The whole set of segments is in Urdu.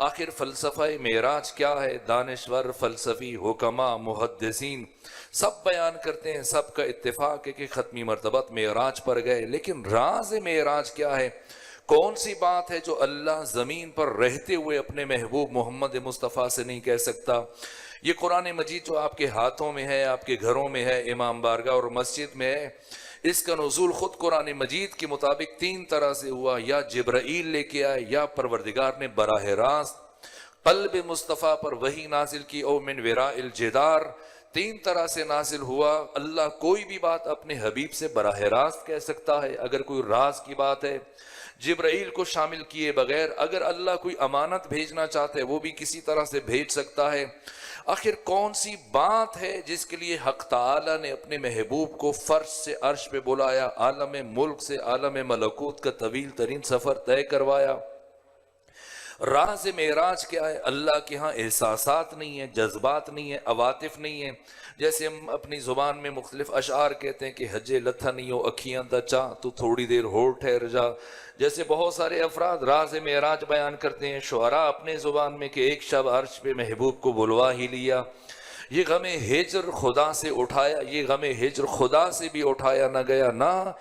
آخر فلسفہ معراج کیا ہے؟ دانشور، فلسفی، حکما، محدثین سب بیان کرتے ہیں، سب کا اتفاق ہے کہ ختمی مرتبہ معراج پر گئے، لیکن راز معراج کیا ہے؟ کون سی بات ہے جو اللہ زمین پر رہتے ہوئے اپنے محبوب محمد مصطفیٰ سے نہیں کہہ سکتا؟ یہ قرآن مجید جو آپ کے ہاتھوں میں ہے، آپ کے گھروں میں ہے، امام بارگاہ اور مسجد میں ہے، اس کا نزول خود قرآن مجید کے مطابق تین طرح سے ہوا، یا جبرائیل لے کے آئے، یا پروردگار نے براہ راست قلب مصطفیٰ پر وحی نازل کی، او من وراء الجدار، تین طرح سے نازل ہوا۔ اللہ کوئی بھی بات اپنے حبیب سے براہ راست کہہ سکتا ہے، اگر کوئی راز کی بات ہے جبرائیل کو شامل کیے بغیر، اگر اللہ کوئی امانت بھیجنا چاہتا ہے وہ بھی کسی طرح سے بھیج سکتا ہے۔ آخر کون سی بات ہے جس کے لیے حق تعالی نے اپنے محبوب کو فرش سے عرش پہ بلایا، عالم ملک سے عالم ملکوت کا طویل ترین سفر طے کروایا؟ راز معراج کیا ہے؟ اللہ کے ہاں احساسات نہیں ہیں، جذبات نہیں ہیں، عواطف نہیں ہیں۔ جیسے ہم اپنی زبان میں مختلف اشعار کہتے ہیں کہ حجے لتھا نہیں ہو اکھیاں دا چاہ تو تھوڑی دیر ہو ٹھہر جا، جیسے بہت سارے افراد راز معراج بیان کرتے ہیں شعراء اپنے زبان میں کہ ایک شب عرش پہ محبوب کو بلوا ہی لیا۔ یہ غم ہجر خدا سے اٹھایا، یہ غم ہجر خدا سے بھی اٹھایا نہ گیا۔ نہ،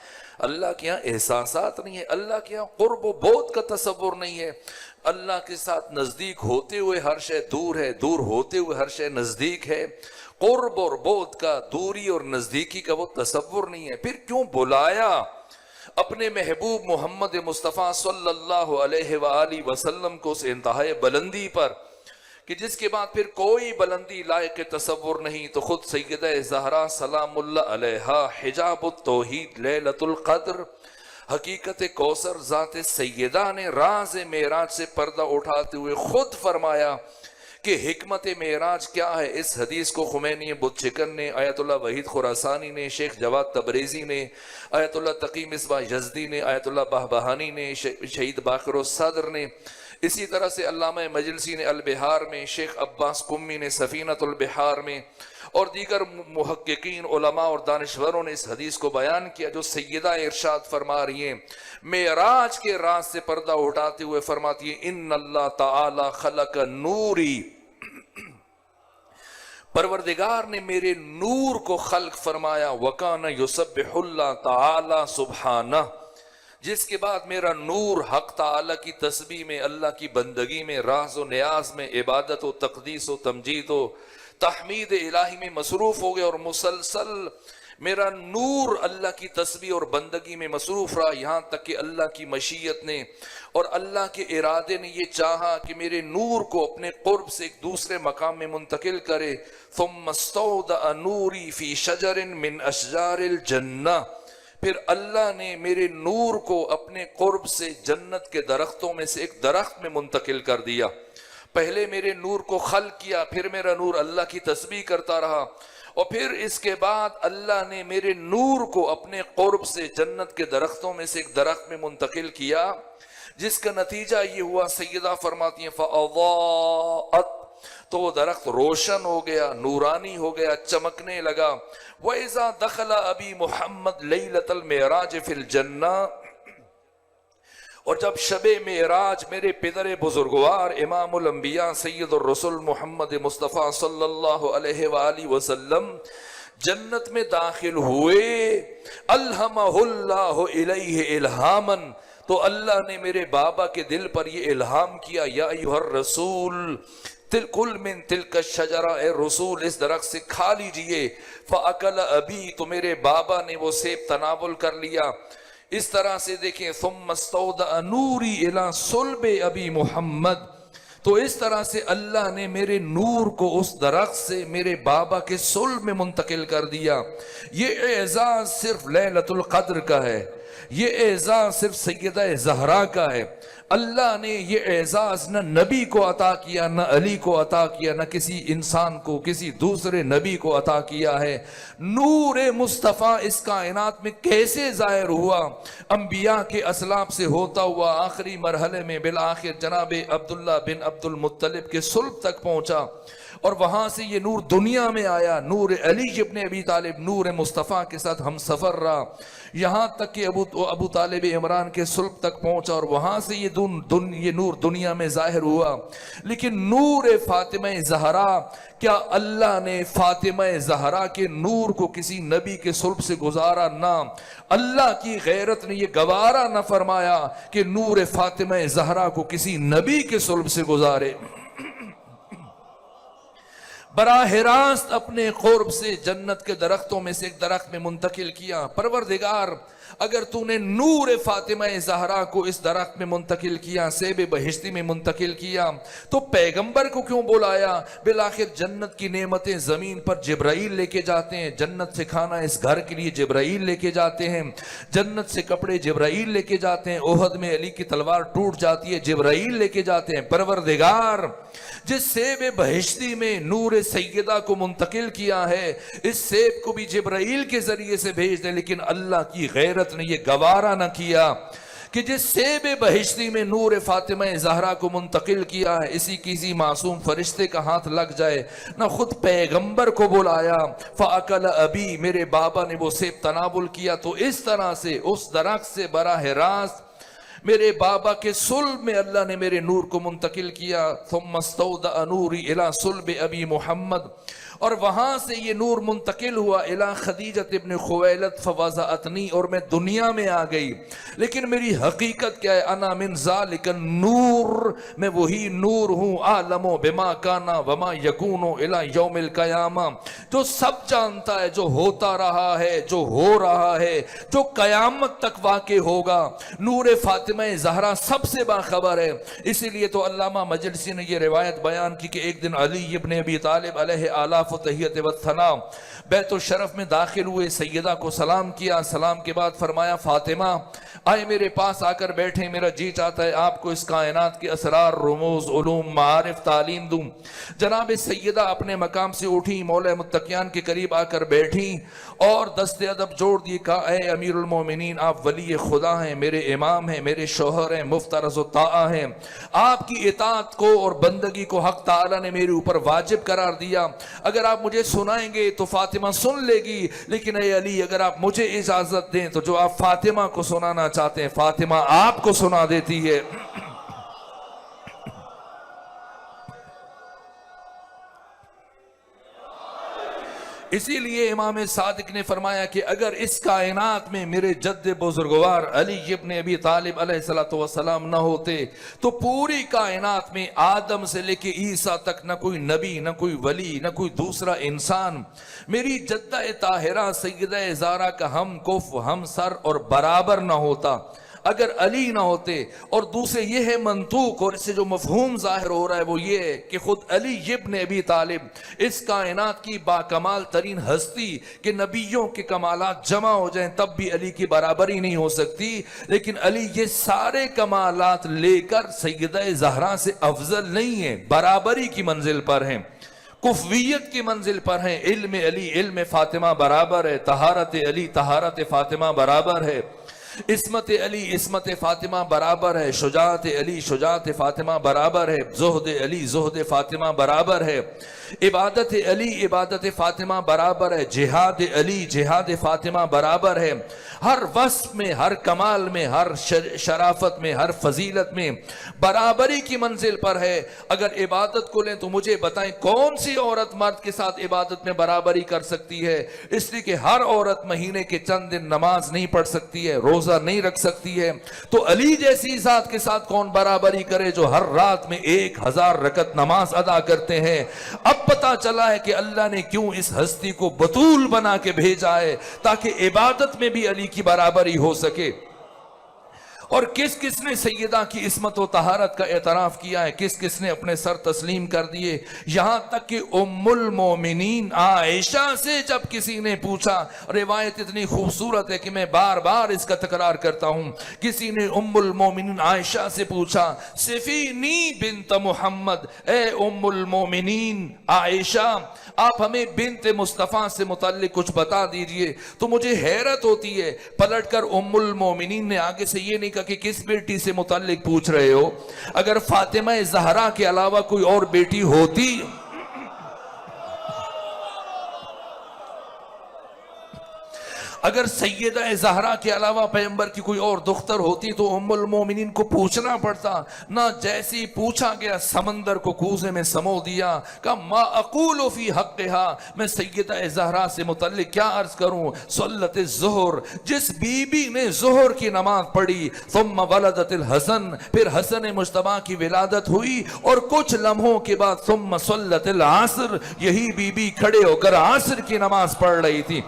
اللہ کے یہاں احساسات نہیں ہے، اللہ کے یہاں قرب و بعد کا تصور نہیں ہے۔ اللہ کے ساتھ نزدیک ہوتے ہوئے ہر شے دور ہے، دور ہوتے ہوئے ہر شے نزدیک ہے۔ قرب اور بعد کا، دوری اور نزدیکی کا وہ تصور نہیں ہے۔ پھر کیوں بلایا اپنے محبوب محمد مصطفیٰ صلی اللہ علیہ وآلہ وسلم کو اس انتہائی بلندی پر کہ جس کے بعد پھر کوئی بلندی لائق تصور نہیں؟ تو خود سیدہ زہرا سلام اللہ علیہا، حجاب التوحید، لیلۃ القدر، حقیقت کوثر، ذات سیدہ نے راز معراج سے پردہ اٹھاتے ہوئے خود فرمایا کہ حکمت معراج کیا ہے۔ اس حدیث کو خمینی بت شکن نے، آیت اللہ وحید خراسانی نے، شیخ جواد تبریزی نے، آیت اللہ تقی مصباح یزدی نے، آیت اللہ بہبہانی نے، شہید باقر الصدر نے، اسی طرح سے علامہ مجلسی نے البحار میں، شیخ عباس قمی نے سفینۃ البحار میں، اور دیگر محققین، علماء اور دانشوروں نے اس حدیث کو بیان کیا جو سیدہ ارشاد فرما رہی ہیں، معراج کے راز سے پردہ اٹھاتے ہوئے فرماتی ہیں، ان اللہ تعالی خلق نوری، پروردگار نے میرے نور کو خلق فرمایا، وکان یسبح اللہ تعالی سبحانہ، جس کے بعد میرا نور حق تعالی کی تسبیح میں، اللہ کی بندگی میں، راز و نیاز میں، عبادت و تقدیس و تمجید و تحمید الہی میں مصروف ہو گیا، اور مسلسل میرا نور اللہ کی تسبیح اور بندگی میں مصروف رہا، یہاں تک کہ اللہ کی مشیت نے اور اللہ کے ارادے نے یہ چاہا کہ میرے نور کو اپنے قرب سے ایک دوسرے مقام میں منتقل کرے۔ ثم استودع نوری فی شجر من اشجار الجنہ، پھر اللہ نے میرے نور کو اپنے قرب سے جنت کے درختوں میں سے ایک درخت میں منتقل کر دیا۔ پہلے میرے نور کو خلق کیا، پھر میرا نور اللہ کی تسبیح کرتا رہا، اور پھر اس کے بعد اللہ نے میرے نور کو اپنے قرب سے جنت کے درختوں میں سے ایک درخت میں منتقل کیا، جس کا نتیجہ یہ ہوا، سیدہ فرماتی ہیں فَأَضَاءَتْ، تو وہ درخت روشن ہو گیا، نورانی ہو گیا، چمکنے لگا۔ وَإِذَا دَخَلَ أَبِي مُحَمَّدْ لَيْلَةَ الْمِعْرَاجِ فِي الْجَنَّةِ، اور جب شب معراج میرے پدر بزرگوار امام الانبیاء سید الرسل محمد مصطفیٰ صلی اللہ علیہ وآلہ وسلم جنت میں داخل ہوئے، الہمہ اللہ الیہ الہامن، تو اللہ نے میرے بابا کے دل پر یہ الہام کیا، یا ایھا الرسول کل من تلک الشجرہ، اے رسول اس درخت سے کھا لیجئے، فاکل ابی، تو میرے بابا نے وہ سیب تناول کر لیا۔ اس طرح سے دیکھیں، ثم استودع نوری الی صلب ابی محمد، تو اس طرح سے اللہ نے میرے نور کو اس درخت سے میرے بابا کے صلب میں منتقل کر دیا۔ یہ اعزاز صرف لیلۃ القدر کا ہے، یہ اعزاز صرف سیدہ زہرا کا ہے۔ اللہ نے یہ اعزاز نہ نبی کو عطا کیا، نہ علی کو عطا کیا، نہ کسی انسان کو، کسی دوسرے نبی کو عطا کیا ہے۔ نور مصطفیٰ اس کائنات میں کیسے ظاہر ہوا؟ انبیاء کے اسلاف سے ہوتا ہوا آخری مرحلے میں بالآخر جناب عبداللہ بن عبد المطلب کے صلب تک پہنچا، اور وہاں سے یہ نور دنیا میں آیا۔ نور علی ابن ابی طالب نور مصطفیٰ کے ساتھ ہم سفر رہا، یہاں تک کہ ابو ابو طالب عمران کے صلب تک پہنچا اور وہاں سے یہ نور دنیا میں ظاہر ہوا. لیکن نور فاطمہ زہرا، کیا اللہ نے فاطمہ زہرا کے نور کو کسی نبی کے صلب سے گزارا؟ نہ. اللہ کی غیرت نے یہ گوارا نہ فرمایا کہ نور فاطمہ زہرا کو کسی نبی کے صلب سے گزارے. براہ راست اپنے قرب سے جنت کے درختوں میں سے ایک درخت میں منتقل کیا. پروردگار اگر تو نے نور فاطمہ زہرا کو اس درخت میں منتقل کیا، سیب بہشتی میں منتقل کیا، تو پیغمبر کو کیوں بلایا؟ بالآخر جنت کی نعمتیں زمین پر جبرائیل لے کے جاتے ہیں، جنت سے کھانا اس گھر کے لیے جبرائیل لے کے جاتے ہیں، جنت سے کپڑے جبرائیل لے کے جاتے ہیں، احد میں علی کی تلوار ٹوٹ جاتی ہے جبرائیل لے کے جاتے ہیں. پروردگار جس سیب بہشتی میں نور سیدہ کو منتقل کیا ہے، اس سیب کو بھی جبرائیل کے ذریعے سے بھیج دیں، لیکن اللہ کی غیرت نے یہ گوارا نہ کیا کہ جس سیب بہشتی میں نور فاطمہ زہرا کو منتقل کیا ہے اسی کسی معصوم فرشتے کا ہاتھ لگ جائے. نہ خود پیغمبر کو بلایا. فَأَكَلَ أَبِي، میرے بابا نے وہ سیب تناول کیا. تو اس طرح سے اس درخت سے براہ راست میرے بابا کے صلب میں اللہ نے میرے نور کو منتقل کیا. ثم استودع نوری الی صلب ابی محمد، اور وہاں سے یہ نور منتقل ہوا الی خدیجہ ابن خویلد فوضعتنی، اور میں دنیا میں آ گئی. لیکن میری حقیقت کیا ہے؟ انا من ذالک النور، میں وہی نور ہوں. عالم بما کانا وما یکون الی یوم القیامہ، جو سب جانتا ہے، جو ہوتا رہا ہے، جو ہو رہا ہے، جو قیامت تک واقع ہوگا. نور فاطمہ زہرا سب سے باخبر ہے. اسی لیے تو علامہ مجلسی نے یہ روایت بیان کی کہ ایک دن علی ابن ابی طالب علیہ آلاف و تحیت و ثنا بیت الشرف میں داخل ہوئے، سیدہ کو سلام کیا. سلام کے بعد فرمایا فاطمہ آئے میرے پاس آ کر بیٹھیں، میرا جی چاہتا ہے آپ کو اس کائنات کے اسرار، رموز، علوم، معارف تعلیم دوں. جناب سیدہ اپنے مقام سے اٹھی، مولا متقیان کے قریب آ کر بیٹھی اور دست ادب جوڑ دی. کہا اے امیر المومنین، آپ ولی خدا ہیں، میرے امام ہیں، میرے شوہر ہیں، مفترض و طاعہ ہیں. آپ کی اطاعت کو اور بندگی کو حق تعالی نے میرے اوپر واجب قرار دیا. اگر آپ مجھے سنائیں گے تو فاطمہ سن لے گی، لیکن اے علی اگر آپ مجھے اجازت دیں تو جو آپ فاطمہ کو سنانا چاہتے ہیں فاطمہ آپ کو سنا دیتی ہے. اسی لیے امام صادق نے فرمایا کہ اگر اس کائنات میں میرے جد بزرگوار علی ابن ابی طالب علیہ السلام نہ ہوتے تو پوری کائنات میں آدم سے لے کے عیسیٰ تک نہ کوئی نبی، نہ کوئی ولی، نہ کوئی دوسرا انسان میری جدہ طاہرہ سیدہ زہرا کا ہم کف، ہم سر اور برابر نہ ہوتا اگر علی نہ ہوتے. اور دوسرے یہ ہے منطوق، اور اس سے جو مفہوم ظاہر ہو رہا ہے وہ یہ ہے کہ خود علی ابن ابی طالب اس کائنات کی باکمال ترین ہستی کہ نبیوں کے کمالات جمع ہو جائیں تب بھی علی کی برابری نہیں ہو سکتی. لیکن علی یہ سارے کمالات لے کر سیدہ زہرا سے افضل نہیں ہے، برابری کی منزل پر ہیں، کفویت کی منزل پر ہیں. علم علی علم فاطمہ برابر ہے، طہارت علی طہارت فاطمہ برابر ہے، عصمت علی عصمت فاطمہ برابر ہے، شجاعت علی شجاعت فاطمہ برابر ہے، زہد علی زہد فاطمہ برابر ہے، عبادت علی عبادت فاطمہ برابر ہے، جہاد علی جہاد فاطمہ برابر ہے. ہر وصف میں، ہر کمال میں، ہر شرافت میں، ہر فضیلت میں برابری کی منزل پر ہے. اگر عبادت کو لیں تو مجھے بتائیں کون سی عورت مرد کے ساتھ عبادت میں برابری کر سکتی ہے؟ اس لیے کہ ہر عورت مہینے کے چند دن نماز نہیں پڑھ سکتی ہے، روزہ نہیں رکھ سکتی ہے. تو علی جیسی ذات کے ساتھ کون برابری کرے جو ہر رات میں 1000 رکعت نماز ادا کرتے ہیں؟ اب پتا چلا ہے کہ اللہ نے کیوں اس ہستی کو بطول بنا کے بھیجا ہے تاکہ عبادت میں بھی علی کی برابری ہو سکے. اور کس کس نے سیدہ کی عصمت و طہارت کا اعتراف کیا ہے، کس کس نے اپنے سر تسلیم کر دیے. یہاں تک کہ ام المومنین عائشہ سے جب کسی نے پوچھا، روایت اتنی خوبصورت ہے کہ میں بار بار اس کا تکرار کرتا ہوں، کسی نے ام المومنین عائشہ سے پوچھا صفینی بنت محمد، اے ام المومنین عائشہ آپ ہمیں بنت مصطفیٰ سے متعلق کچھ بتا دیجئے. تو مجھے حیرت ہوتی ہے، پلٹ کر ام المومنین نے آگے سے یہ نہیں کہا کہ کس بیٹی سے متعلق پوچھ رہے ہو. اگر فاطمہ زہرا کے علاوہ کوئی اور بیٹی ہوتی اگر سیدہ زہرا کے علاوہ پیغمبر کی کوئی اور دختر ہوتی تو ام المومنین کو پوچھنا پڑتا، نہ جیسی پوچھا گیا سمندر کو کوزے میں سمو دیا، کہ ما اقول فی حقہا، میں سیدہ زہرا سے متعلق کیا عرض کروں، صلت الظہر، جس بی بی نے ظہر کی نماز پڑھی، ثم ولدت الحسن، پھر حسن مجتبی کی ولادت ہوئی، اور کچھ لمحوں کے بعد ثم صلت العصر، یہی بی بی کھڑے ہو کر عصر کی نماز پڑھ رہی تھی۔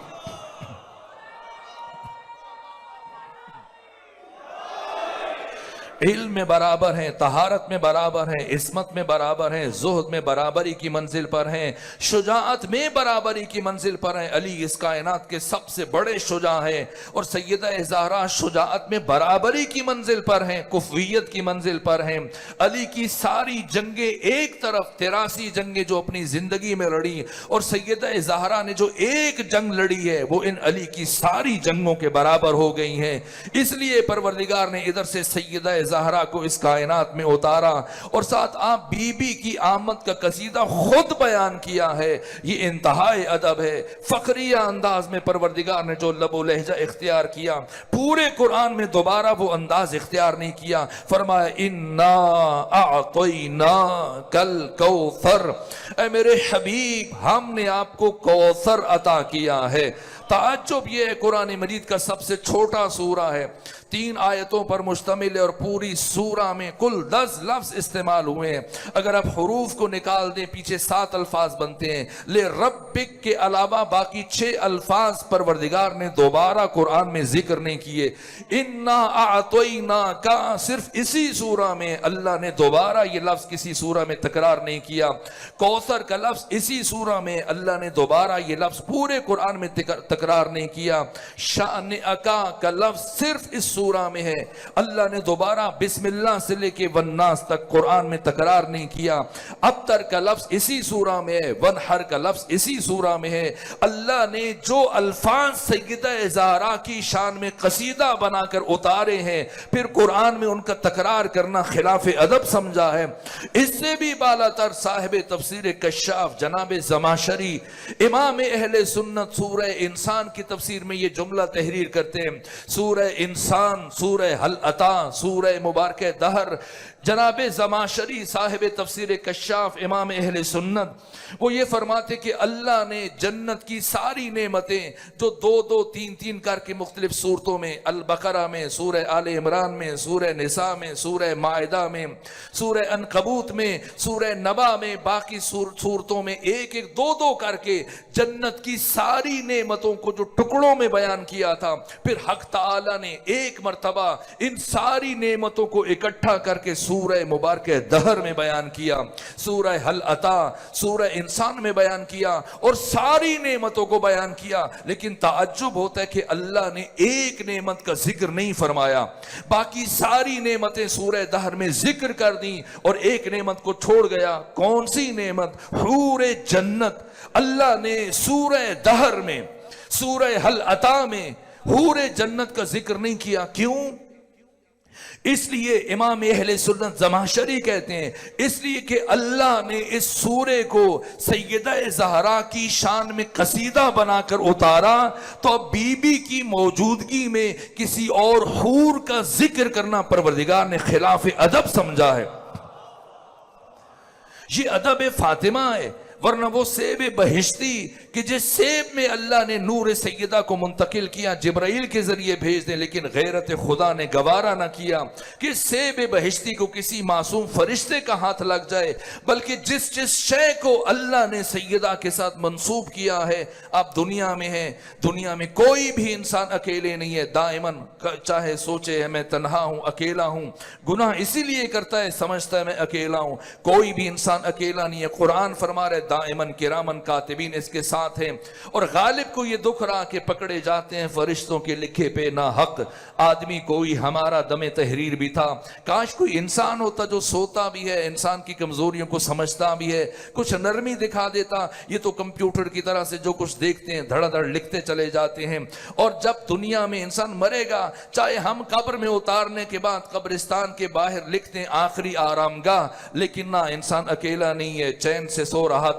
علم میں برابر ہیں، طہارت میں برابر ہیں، عصمت میں برابر ہیں، زہد میں برابری کی منزل پر ہیں، شجاعت میں برابری کی منزل پر ہیں۔ علی اس کائنات کے سب سے بڑے شجاع ہیں، اور سیدہ زہرا شجاعت میں برابری کی منزل پر ہیں، کفویت کی منزل پر ہیں۔ علی کی ساری جنگیں ایک طرف 83 جنگیں جو اپنی زندگی میں لڑی، اور سیدہ زہرا نے جو ایک جنگ لڑی ہے وہ ان علی کی ساری جنگوں کے برابر ہو گئی ہیں۔ اس لیے پروردگار نے ادھر سے سیدہ زہرا کو اس کائنات میں اتارا، اور ساتھ آپ بی بی کی آمد کا قصیدہ خود بیان کیا ہے۔ یہ انتہائی ادب ہے، فخریہ انداز میں پروردگار نے جو لب و لہجہ اختیار کیا، پورے قرآن میں دوبارہ وہ انداز اختیار نہیں کیا۔ فرمایا انا اعطیناک الکوثر، اے میرے حبیب ہم نے آپ کو کوثر عطا کیا ہے۔ تعجب یہ ہے، قرآن مجید کا سب سے چھوٹا سورہ ہے، 3 آیتوں پر مشتمل ہے، اور پوری سورہ میں کل 10 لفظ استعمال ہوئے ہیں۔ اگر آپ حروف کو نکال دیں پیچھے 7 الفاظ بنتے ہیں۔ لے ربک کے علاوہ باقی 6 الفاظ پروردگار نے دوبارہ قرآن میں ذکر نہیں کیے۔ انا اعطیناک، صرف اسی سورہ میں اللہ نے دوبارہ یہ لفظ کسی سورہ میں تکرار نہیں کیا۔ کوثر کا لفظ اسی سورہ میں اللہ نے دوبارہ یہ لفظ پورے قرآن میں تکرار نہیں کیا۔ شأنک کا لفظ صرف اس سورہ میں ہے، اللہ نے دوبارہ بسم اللہ سے لے کے والناس تک قرآن میں تکرار نہیں کیا۔ ابتر کا لفظ اسی سورہ میں ہے، ونحر کا لفظ اسی سورہ میں ہے۔ اللہ نے جو الفاظ سیدہ زہرا کی شان میں قصیدہ بنا کر اتارے ہیں، پھر قرآن میں ان کا تکرار کرنا خلاف ادب سمجھا ہے۔ اس سے بھی بالا تر صاحب تفسیر کشاف جناب زمخشری، امام اہل سنت، سورہ انسان کی تفسیر میں یہ جملہ تحریر کرتے ہیں، سورہ انسان، سورہ حل عطا، سورہ مبارکہ دہر۔ جناب زمخشری صاحب تفسیر کشاف امام اہل سنت، وہ یہ فرماتے کہ اللہ نے جنت کی ساری نعمتیں جو 2-2 3-3 کر کے مختلف صورتوں میں، البقرہ میں، سورہ آل عمران میں، سورہ نساء میں، سورہ مائدہ میں، سورہ عنکبوت میں، سورہ نبا میں، باقی صورتوں میں 1-1 2-2 کر کے جنت کی ساری نعمتوں کو جو ٹکڑوں میں بیان کیا تھا، پھر حق تعالی نے ایک مرتبہ ان ساری نعمتوں کو اکٹھا کر کے سورہ مبارکہ دہر میں بیان کیا، سورہ حل عطا، سورہ انسان میں بیان کیا، اور ساری نعمتوں کو بیان کیا۔ لیکن تعجب ہوتا ہے کہ اللہ نے ایک نعمت کا ذکر نہیں فرمایا، باقی ساری نعمتیں سورہ دہر میں ذکر کر دیں، اور ایک نعمت کو چھوڑ گیا۔ کون سی نعمت؟ حور جنت۔ اللہ نے سورہ دہر میں، سورہ حل عطا میں حور جنت کا ذکر نہیں کیا۔ کیوں؟ اس لیے امام اہل سنت زمخشری کہتے ہیں، اس لیے کہ اللہ نے اس سورے کو سیدہ زہرا کی شان میں قصیدہ بنا کر اتارا، تو اب بی بی کی موجودگی میں کسی اور حور کا ذکر کرنا پروردگار نے خلاف ادب سمجھا ہے۔ یہ ادب فاطمہ ہے، ورنہ وہ سیب بہشتی کہ جس سیب میں اللہ نے نور سیدہ کو منتقل کیا، جبرائیل کے ذریعے بھیج دیں، لیکن غیرت خدا نے گوارا نہ کیا کہ سیب بہشتی کو کسی معصوم فرشتے کا ہاتھ لگ جائے، بلکہ جس شے کو اللہ نے سیدہ کے ساتھ منسوب کیا ہے۔ آپ دنیا میں ہیں، دنیا میں کوئی بھی انسان اکیلے نہیں ہے، دائماً چاہے سوچے ہے میں تنہا ہوں، اکیلا ہوں، گناہ اسی لیے کرتا ہے سمجھتا ہے میں اکیلا ہوں۔ کوئی بھی انسان اکیلا نہیں ہے۔ قرآن فرما رہے دائماً کراماً کاتبین اس کے ساتھ ہیں، اور غالب کو یہ دکھ رہا کہ پکڑے جاتے ہیں فرشتوں کے لکھے پہ نا حق۔ آدمی کوئی ہمارا دم تحریر بھی تھا، کاش کوئی انسان ہوتا جو سوتا بھی ہے، انسان کی کمزوریوں کو سمجھتا بھی ہے، کچھ نرمی دکھا دیتا۔ یہ تو کمپیوٹر کی طرح سے جو کچھ دیکھتے ہیں دھڑا دھڑ لکھتے چلے جاتے ہیں، اور جب دنیا میں انسان مرے گا، چاہے ہم قبر میں اتارنے کے بعد قبرستان کے باہر لکھتے ہیں آخری آرام گاہ، لیکن نہ، انسان اکیلا نہیں ہے، چین سے سو رہا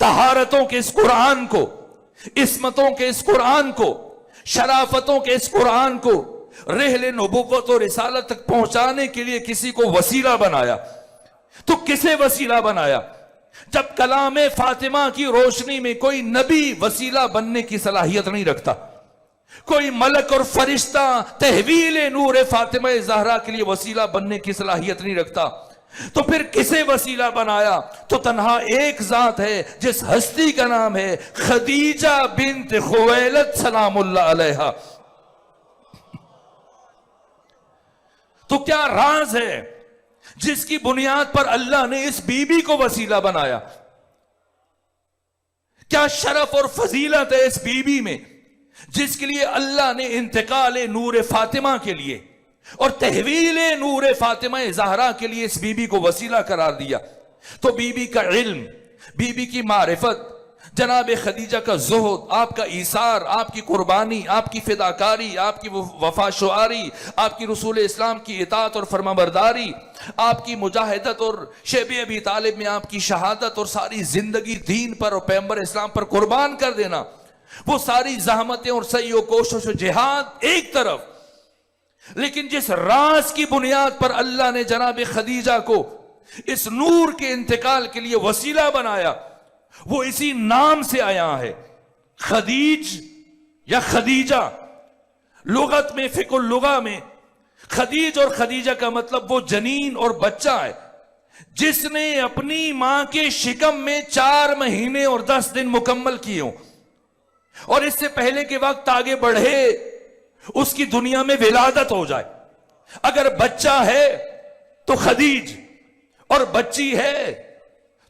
طہارتوں کے اس قرآن کو، عصمتوں کے اس قرآن کو، شرافتوں کے اس قرآن کو رحل نبوت اور رسالت تک پہنچانے کے لیے کسی کو وسیلہ بنایا، تو کسے وسیلہ بنایا؟ جب کلام فاطمہ کی روشنی میں کوئی نبی وسیلہ بننے کی صلاحیت نہیں رکھتا، کوئی ملک اور فرشتہ تحویل نور فاطمہ زہرا کے لیے وسیلہ بننے کی صلاحیت نہیں رکھتا، تو پھر کسے وسیلہ بنایا؟ تو تنہا ایک ذات ہے جس ہستی کا نام ہے خدیجہ بنت خویلد سلام اللہ علیہا۔ تو کیا راز ہے جس کی بنیاد پر اللہ نے اس بی بی کو وسیلہ بنایا؟ کیا شرف اور فضیلت ہے اس بی بی میں جس کے لیے اللہ نے انتقال نور فاطمہ کے لیے اور تحویل نور فاطمہ زہرا کے لیے اس بی بی کو وسیلہ قرار دیا؟ تو بی بی کا علم، بی بی کی معرفت، جناب خدیجہ کا زہد، آپ کا ایثار، آپ کی قربانی، آپ کی فداکاری، آپ کی وفا شعاری، آپ کی رسول اسلام کی اطاعت اور فرمانبرداری، آپ کی مجاہدت اور شیب ابی طالب میں آپ کی شہادت اور ساری زندگی دین پر اور پیغمبر اسلام پر قربان کر دینا، وہ ساری زحمتیں اور سعی و کوشش و جہاد ایک طرف، لیکن جس راز کی بنیاد پر اللہ نے جناب خدیجہ کو اس نور کے انتقال کے لیے وسیلہ بنایا، وہ اسی نام سے آیا ہے، خدیج یا خدیجہ۔ لغت میں، فقہ اللغہ میں خدیج اور خدیجہ کا مطلب وہ جنین اور بچہ ہے جس نے اپنی ماں کے شکم میں 4 مہینے اور 10 دن مکمل کیے ہوں، اور اس سے پہلے کے وقت آگے بڑھے اس کی دنیا میں ولادت ہو جائے۔ اگر بچہ ہے تو خدیج، اور بچی ہے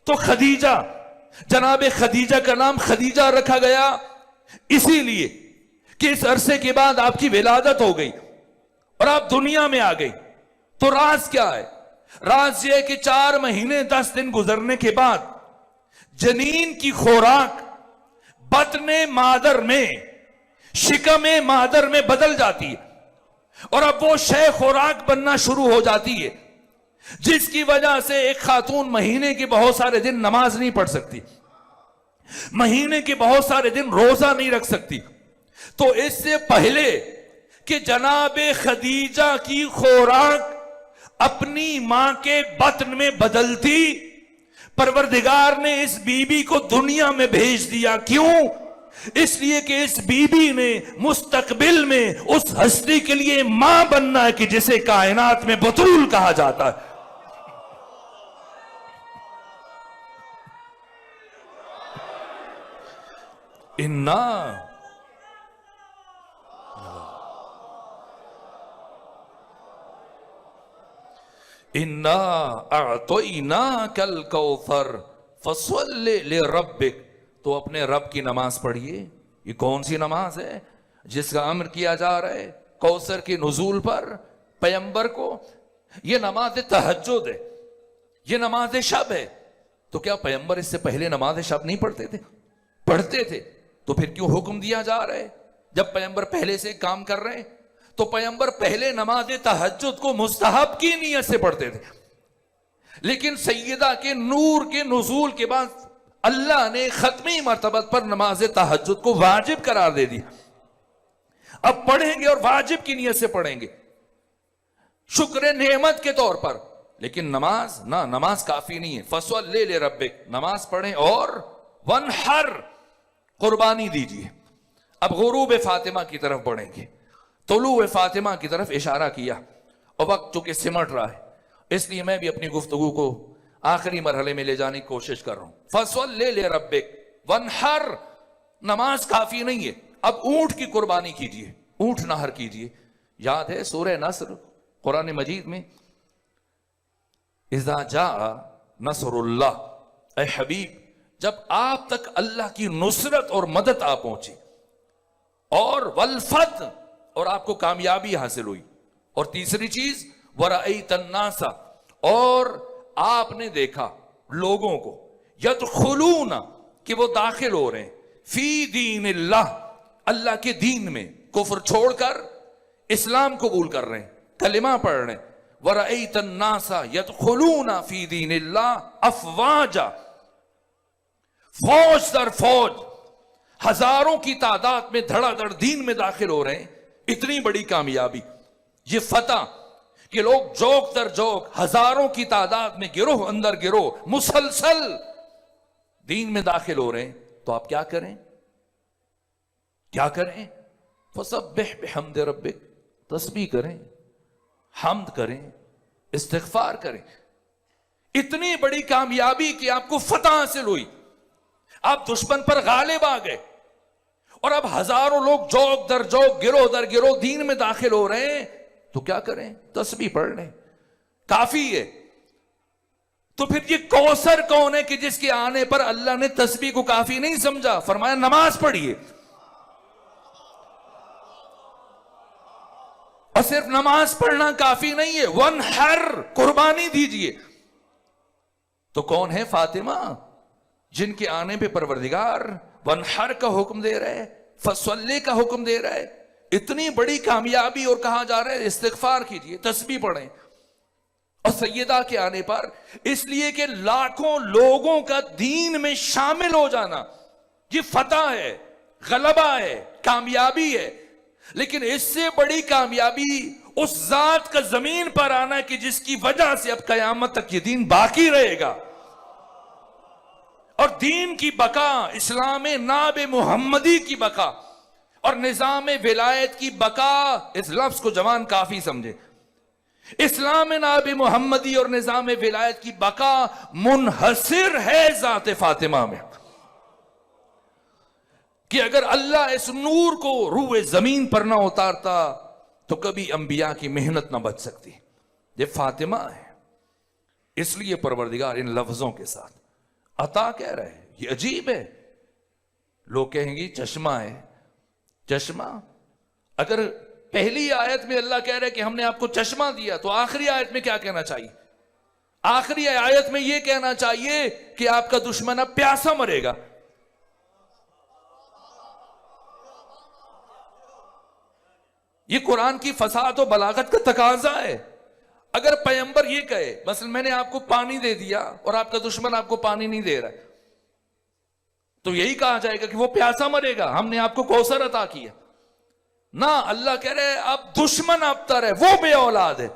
تو خدیجہ۔ جناب خدیجہ کا نام خدیجہ رکھا گیا اسی لیے کہ اس عرصے کے بعد آپ کی ولادت ہو گئی اور آپ دنیا میں آ گئی۔ تو راز کیا ہے؟ راز یہ ہے کہ 4 مہینے 10 دن گزرنے کے بعد جنین کی خوراک بطن مادر میں، شکم مادر میں بدل جاتی ہے، اور اب وہ شے خوراک بننا شروع ہو جاتی ہے، جس کی وجہ سے ایک خاتون مہینے کے بہت سارے دن نماز نہیں پڑھ سکتی، مہینے کے بہت سارے دن روزہ نہیں رکھ سکتی۔ تو اس سے پہلے کہ جناب خدیجہ کی خوراک اپنی ماں کے بطن میں بدلتی، پروردگار نے اس بی بی کو دنیا میں بھیج دیا۔ کیوں؟ اس لیے کہ اس بی بی نے مستقبل میں اس ہستی کے لیے ماں بننا ہے کہ جسے کائنات میں بطول کہا جاتا ہے۔ اِنَّا أَعْطَيْنَاكَ الْكَوْثَرَ فَصَلِّ لِرَبِّكَ۔ تو اپنے رب کی نماز پڑھیے۔ یہ کون سی نماز ہے جس کا امر کیا جا رہا ہے کوثر کے نزول پر پیغمبر کو؟ یہ نماز تہجد ہے، یہ نماز شب ہے۔ تو کیا پیغمبر اس سے پہلے نماز شب نہیں پڑھتے تھے؟ پڑھتے تھے۔ تو پھر کیوں حکم دیا جا رہا ہے جب پیغمبر پہلے سے کام کر رہے ہیں؟ تو پیغمبر پہلے نماز تہجد کو مستحب کی نیت سے پڑھتے تھے، لیکن سیدہ کے نور کے نزول کے بعد اللہ نے ختمی مرتبت پر نماز تہجد کو واجب قرار دے دیا۔ اب پڑھیں گے اور واجب کی نیت سے پڑھیں گے، شکر نعمت کے طور پر۔ لیکن نماز نہ، نماز کافی نہیں ہے۔ فَصَلِّ لِرَبِّكَ، نماز پڑھیں اور وَانْحَرْ، قربانی دیجیے۔ اب غروب فاطمہ کی طرف بڑھیں گے۔ طلوع فاطمہ کی طرف اشارہ کیا، اور وقت چونکہ سمٹ رہا ہے اس لیے میں بھی اپنی گفتگو کو آخری مرحلے میں لے جانے کی کوشش کر رہا ہوں۔ فَصَلِّ لِرَبِّكَ وَانْحَرْ، نماز کافی نہیں ہے، اب اونٹ کی قربانی کیجیے، اونٹ نہر کیجیے۔ یاد ہے سورہ نصر قرآن مجید میں، اِذَا جَاءَ نَصْرُ اللَّهِ، اے حبیب جب آپ تک اللہ کی نصرت اور مدد آ پہنچی، اور والفتح، اور آپ کو کامیابی حاصل ہوئی، اور تیسری چیز وَرَأَيْتَ النَّاسَ، اور آپ نے دیکھا لوگوں کو یدخلون، کہ وہ داخل ہو رہے ہیں، فی دین اللہ، اللہ کے دین میں، کفر چھوڑ کر اسلام قبول کر رہے ہیں، کلمہ پڑھ رہے ہیں۔ وَرَأَيْتَ النَّاسَ يَدْخُلُونَ فِي دِينِ اللَّهِ أَفْوَاجًا فوج در فوج ہزاروں کی تعداد میں دھڑا دھڑ دین میں داخل ہو رہے ہیں. اتنی بڑی کامیابی، یہ فتح کہ لوگ جوک در جوک ہزاروں کی تعداد میں گروہ اندر گروہ مسلسل دین میں داخل ہو رہے ہیں. تو آپ کیا کریں؟ کیا کریں؟ فسبح بحمد ربک، تسبیح کریں، حمد کریں، استغفار کریں. اتنی بڑی کامیابی کہ آپ کو فتح حاصل ہوئی، آپ دشمن پر غالب آ گئے، اور اب ہزاروں لوگ جوک در جوک گروہ در گروہ دین میں داخل ہو رہے ہیں. تو کیا کریں؟ تسبیح پڑھ لیں، کافی ہے. تو پھر یہ کوثر کون ہے کہ جس کے آنے پر اللہ نے تسبیح کو کافی نہیں سمجھا، فرمایا نماز پڑھیے. اور صرف نماز پڑھنا کافی نہیں ہے، وانحر، قربانی دیجئے. تو کون ہے؟ فاطمہ، جن کے آنے پہ پروردگار وانحر کا حکم دے رہے، فصلی کا حکم دے رہا ہے. اتنی بڑی کامیابی، اور کہا جا رہا ہے استغفار کیجئے، تسبیح پڑھیں. اور سیدہ کے آنے پر، اس لیے کہ لاکھوں لوگوں کا دین میں شامل ہو جانا یہ فتح ہے، غلبہ ہے، کامیابی ہے. لیکن اس سے بڑی کامیابی اس ذات کا زمین پر آنا کہ جس کی وجہ سے اب قیامت تک یہ دین باقی رہے گا. اور دین کی بقا، اسلام ناب محمدی کی بقا اور نظام ولایت کی بقا، اس لفظ کو جوان کافی سمجھے. اسلام ناب محمدی اور نظام ولایت کی بقا منحصر ہے ذات فاطمہ میں. کہ اگر اللہ اس نور کو روح زمین پر نہ اتارتا تو کبھی انبیاء کی محنت نہ بچ سکتی. یہ فاطمہ ہے. اس لیے پروردگار ان لفظوں کے ساتھ عطا کہہ رہے ہیں. یہ عجیب ہے. لوگ کہیں گے چشمہ ہے. چشمہ، اگر پہلی آیت میں اللہ کہہ رہے کہ ہم نے آپ کو چشمہ دیا، تو آخری آیت میں کیا کہنا چاہیے؟ آخری آیت میں یہ کہنا چاہیے کہ آپ کا دشمن اب پیاسا مرے گا. یہ قرآن کی فصاحت و بلاغت کا تقاضا ہے. اگر پیغمبر یہ کہے مثلا میں نے آپ کو پانی دے دیا اور آپ کا دشمن آپ کو پانی نہیں دے رہا ہے، تو یہی کہا جائے گا کہ وہ پیاسا مرے گا، ہم نے آپ کو کوثر عطا کیا. نہ، اللہ کہہ رہے اب دشمن ابتر ہے، وہ بے اولاد ہے.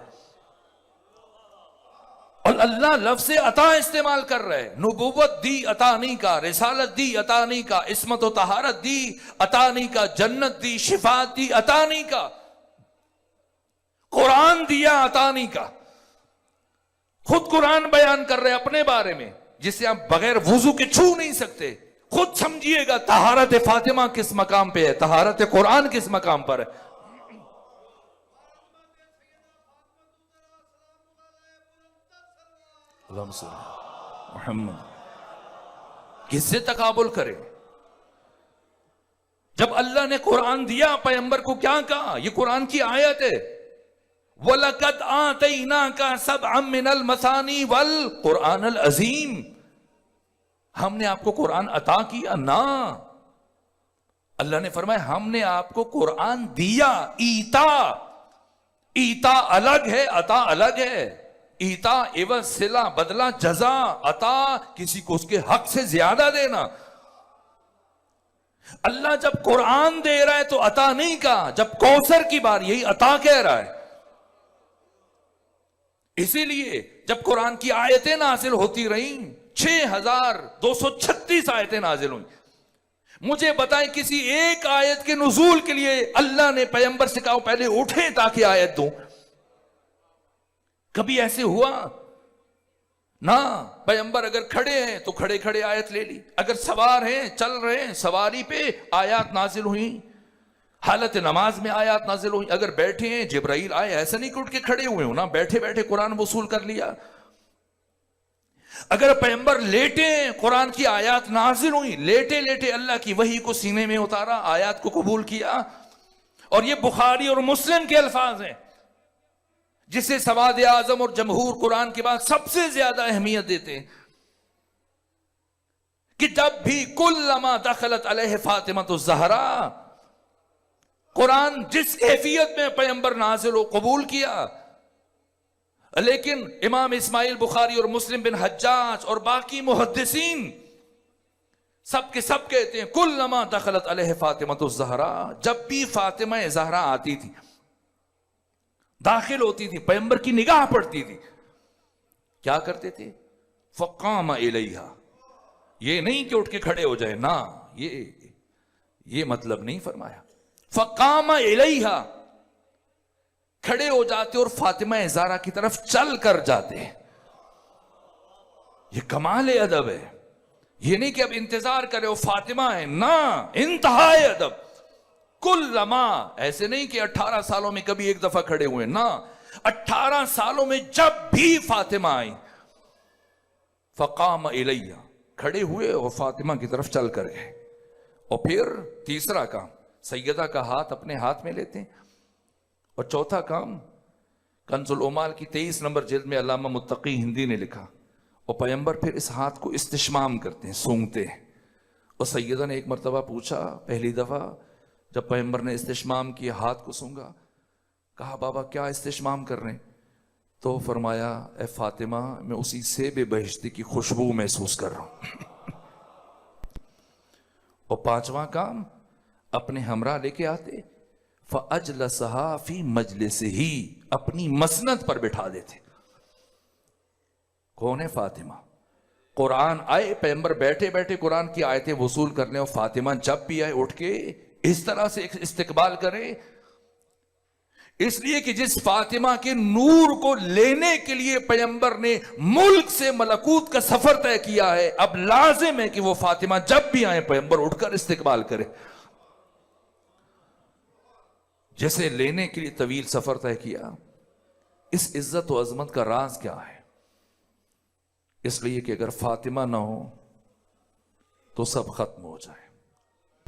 اور اللہ لفظ عطا استعمال کر رہے. نبوت دی عطا نہیں کا، رسالت دی عطا نہیں کا، عصمت و طہارت دی عطا نہیں کا، جنت دی، شفاعت دی عطا نہیں کا، قرآن دیا عطا نہیں کا. خود قرآن بیان کر رہے اپنے بارے میں، جسے آپ بغیر وضو کے چھو نہیں سکتے. خود سمجھیے گا طہارت فاطمہ کس مقام پہ ہے، طہارت قرآن کس مقام پر ہے. اللہم صلی محمد. کس سے تقابل کرے؟ جب اللہ نے قرآن دیا پیغمبر کو کیا کہا؟ یہ قرآن کی آیت ہے. وَلَقَدْ آتَيْنَاكَ سَبْعًا مِّنَ الْمَثَانِي وَالْقُرْآنَ الْعَظِيمِ. ہم نے آپ کو قرآن عطا کیا؟ نہ، اللہ نے فرمایا ہم نے آپ کو قرآن دیا. ایتا الگ ہے، عطا الگ ہے. ایتا عوض، صلہ، بدلہ، جزا. عطا کسی کو اس کے حق سے زیادہ دینا. اللہ جب قرآن دے رہا ہے تو عطا نہیں کہا، جب کوثر کی بار یہی عطا کہہ رہا ہے. اسی لیے جب قرآن کی آیتیں نازل ہوتی رہیں، 6236 آیتیں نازل ہوئیں. مجھے بتائیں کسی ایک آیت کے نزول کے لیے اللہ نے پیغمبر سے کہا پہلے اٹھے تاکہ آیت دوں؟ کبھی ایسے ہوا؟ نہ. پیغمبر اگر کھڑے ہیں تو کھڑے کھڑے آیت لے لی، اگر سوار ہیں چل رہے ہیں سواری پہ آیات نازل ہوئیں، حالت نماز میں آیات نازل ہوئیں. اگر بیٹھے ہیں جبرائیل آئے، ایسا نہیں کہ اٹھ کے کھڑے ہوئے ہو نا، بیٹھے بیٹھے قرآن وصول کر لیا. اگر پیغمبر لیٹے ہیں قرآن کی آیات نازل ہوئی، لیٹے لیٹے اللہ کی وحی کو سینے میں اتارا، آیات کو قبول کیا. اور یہ بخاری اور مسلم کے الفاظ ہیں جسے سواد اعظم اور جمہور قرآن کے بعد سب سے زیادہ اہمیت دیتے ہیں، کہ جب بھی کلما دخلت علیہ فاطمہ الزہرا، قرآن جس کیفیت میں پیغمبر نازل و قبول کیا. لیکن امام اسماعیل بخاری اور مسلم بن حجاج اور باقی محدثین سب کے سب کہتے ہیں کلما دخلت علیہ فاطمہ الزہرا، جب بھی فاطمہ زہرا آتی تھی، داخل ہوتی تھی، پیغمبر کی نگاہ پڑتی تھی، کیا کرتے تھے؟ فقام الیہا، یہ نہیں کہ اٹھ کے کھڑے ہو جائے، نہ، یہ مطلب نہیں فرمایا، فقام الیہا، کھڑے ہو جاتے اور فاطمہ زہرا کی طرف چل کر جاتے. یہ کمال ادب ہے. یہ نہیں کہ اب انتظار کرے وہ فاطمہ ہے، نہ، انتہائی ادب. کلما، ایسے نہیں کہ 18 سالوں میں کبھی ایک دفعہ کھڑے ہوئے، نہ، 18 سالوں میں جب بھی فاطمہ آئی، فقام الیہ، کھڑے ہوئے اور فاطمہ کی طرف چل کر گئے. اور پھر تیسرا کام، سیدہ کا ہاتھ اپنے ہاتھ میں لیتے ہیں. اور چوتھا کام، کنز العمال کی 23 نمبر جلد میں علامہ متقی ہندی نے لکھا، اور پیغمبر پھر اس ہاتھ کو استشمام کرتے ہیں، سونگتے ہیں. اور سیدہ نے ایک مرتبہ پوچھا، پہلی دفعہ جب پیغمبر نے استشمام کیا، ہاتھ کو سونگا، کہا بابا کیا استشمام کر رہے ہیں؟ تو فرمایا اے فاطمہ، میں اسی سیب بہشتی کی خوشبو محسوس کر رہا ہوں. اور پانچواں کام، اپنے ہمراہ لے کے آتے، فَأَجْلَسَهَا فِي مَجْلِسِهِ، اپنی مسند پر بٹھا دیتے. کون ہے؟ فاطمہ. قرآن آئے، پیغمبر بیٹھے بیٹھے قرآن کی آیتیں وصول کرنے، اور فاطمہ جب بھی آئے اٹھ کے اس طرح سے استقبال کرے. اس لیے کہ جس فاطمہ کے نور کو لینے کے لیے پیغمبر نے ملک سے ملکوت کا سفر طے کیا ہے، اب لازم ہے کہ وہ فاطمہ جب بھی آئے پیغمبر اٹھ کر استقبال کرے. جیسے لینے کے لیے طویل سفر طے کیا. اس عزت و عظمت کا راز کیا ہے؟ اس لیے کہ اگر فاطمہ نہ ہو تو سب ختم ہو جائے.